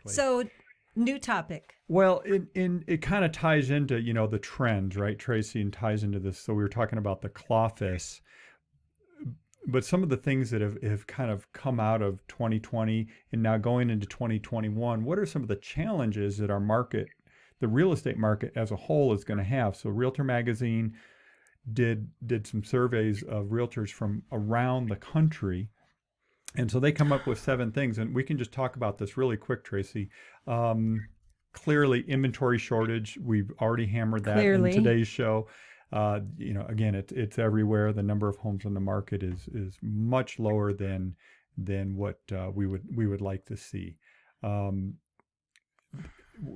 So, new topic. Well, it kind of ties into, the trends, right, Tracy, and ties into this. So we were talking about the clawfish, but some of the things that have kind of come out of 2020 and now going into 2021, what are some of the challenges that our market, the real estate market as a whole, is going to have? So Realtor Magazine did some surveys of realtors from around the country. And so they come up with 7 things, and we can just talk about this really quick, Tracy. Clearly, inventory shortage. We've already hammered that in Clearly. today's show. Again, it's everywhere. The number of homes on the market is much lower than what we would like to see. Um,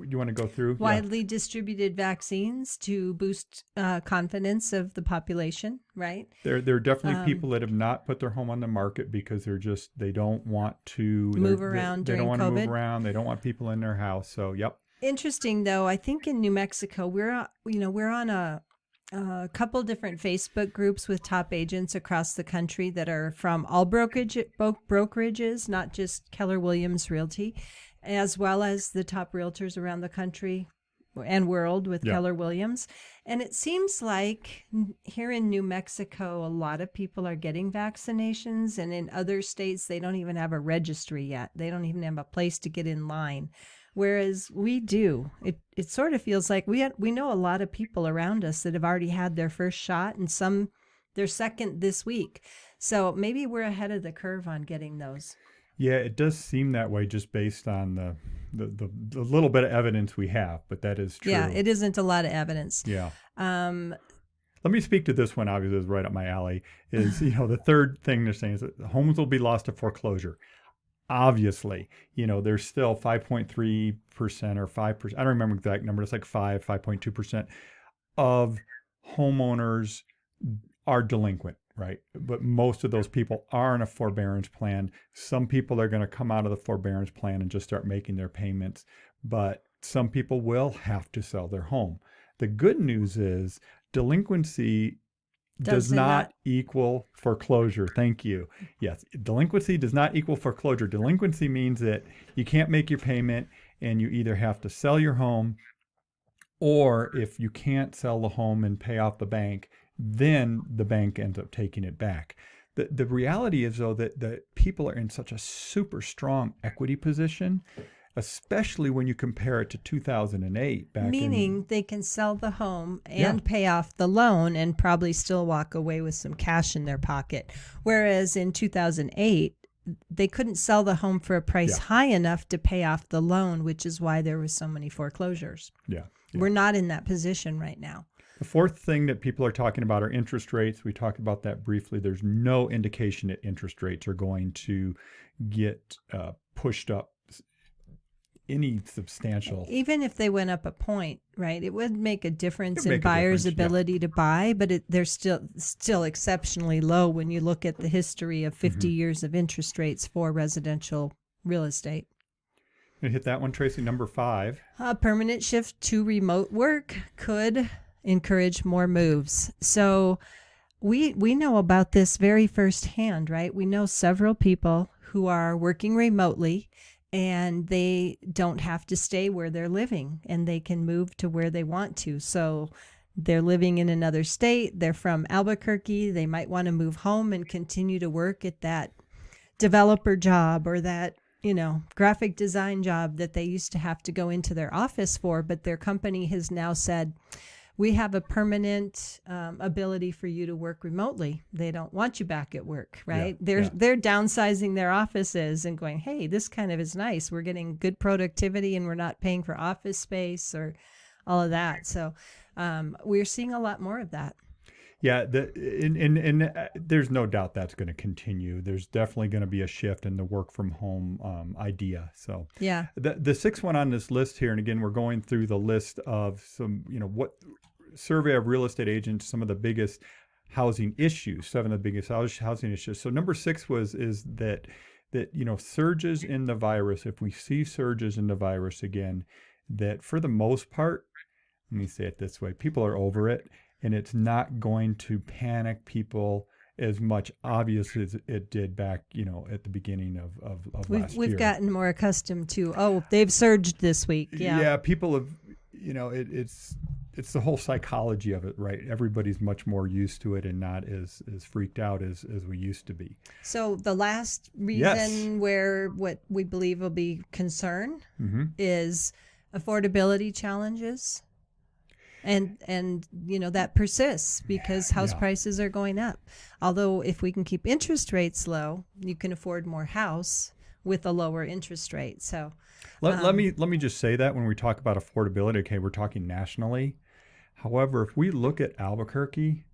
you want to go through? Yeah. Widely distributed vaccines to boost confidence of the population, right? There are definitely Um, people that have not put their home on the market because they don't want to Move around they don't during want to move COVID. around. They don't want people in their house. So, yep. Interesting, though. I think in New Mexico, we're on a couple different Facebook groups with top agents across the country that are from all brokerages, not just Keller Williams Realty, as well as the top realtors around the country and world with Yeah. Keller Williams. And it seems like here in New Mexico, a lot of people are getting vaccinations, and in other states, they don't even have a registry yet. They don't even have a place to get in line. Whereas we do. It sort of feels like we know a lot of people around us that have already had their first shot, and some their second this week. So maybe we're ahead of the curve on getting those. Yeah, it does seem that way just based on the little bit of evidence we have, but that is true. Yeah, it isn't a lot of evidence. Yeah. Um, Let me speak to this one, obviously, is right up my alley. Is, the third thing they're saying is that homes will be lost to foreclosure. Obviously, there's still 5.3% or 5%. I don't remember the exact number. It's like 5.2% of homeowners are delinquent, right? But most of those people are in a forbearance plan. Some people are going to come out of the forbearance plan and just start making their payments, but some people will have to sell their home. The good news is delinquency does not equal foreclosure. Thank you. Yes, delinquency does not equal foreclosure. Delinquency means that you can't make your payment and you either have to sell your home, or if you can't sell the home and pay off the bank, then the bank ends up taking it back. The reality is, though, that the people are in such a super strong equity position, especially when you compare it to 2008 Meaning they can sell the home and Yeah. pay off the loan and probably still walk away with some cash in their pocket. Whereas in 2008, they couldn't sell the home for a price Yeah. high enough to pay off the loan, which is why there was so many foreclosures. Yeah. We're not in that position right now. The fourth thing that people are talking about are interest rates. We talked about that briefly. There's no indication that interest rates are going to get pushed up any substantial. Even if they went up a point, right, it would make a difference It'd make in a buyers' difference, yeah. ability to buy, but they're still exceptionally low when you look at the history of 50 years of interest rates for residential real estate. Gonna hit that one, Tracy. Number 5. A permanent shift to remote work could encourage more moves. So we know about this very firsthand, right? We know several people who are working remotely and they don't have to stay where they're living and they can move to where they want to. So they're living in another state. They're from Albuquerque. They might want to move home and continue to work at that developer job or that graphic design job that they used to have to go into their office for, but their company has now said, we have a permanent ability for you to work remotely. They don't want you back at work, right? They're downsizing their offices and going, hey, this kind of is nice. We're getting good productivity and we're not paying for office space or all of that. So we're seeing a lot more of that. Yeah, there's no doubt that's going to continue. There's definitely going to be a shift in the work from home idea. So yeah, the sixth one on this list here, and again, we're going through the list of some, what survey of real estate agents, some of the biggest housing issues, 7 of the biggest housing issues. So number 6 is that surges in the virus. If we see surges in the virus again, that for the most part, let me say it this way, people are over it. And it's not going to panic people as much obvious as it did back, at the beginning of last We've year. gotten more accustomed to, oh, they've surged this week. Yeah. Yeah, people have, it's the whole psychology of it, right? Everybody's much more used to it and not as freaked out as we used to be. So the last reason where what we believe will be concern is affordability challenges. And that persists because house prices are going up. Although if we can keep interest rates low, you can afford more house with a lower interest rate. So let me just say that when we talk about affordability, okay, we're talking nationally. However, if we look at Albuquerque,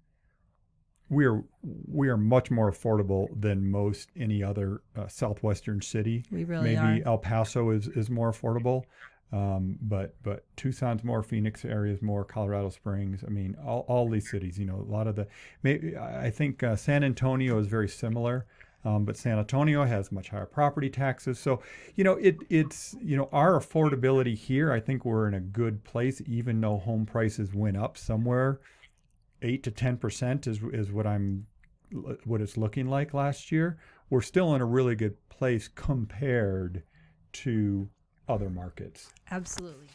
we are much more affordable than most any other southwestern city. We really Maybe are. El Paso is more affordable. But Tucson's more, Phoenix area's more, Colorado Springs. I mean, all these cities. A lot of I think San Antonio is very similar, but San Antonio has much higher property taxes. So it's our affordability here. I think we're in a good place, even though home prices went up somewhere 8 to 10% is what it's looking like last year. We're still in a really good place compared to other markets. Absolutely.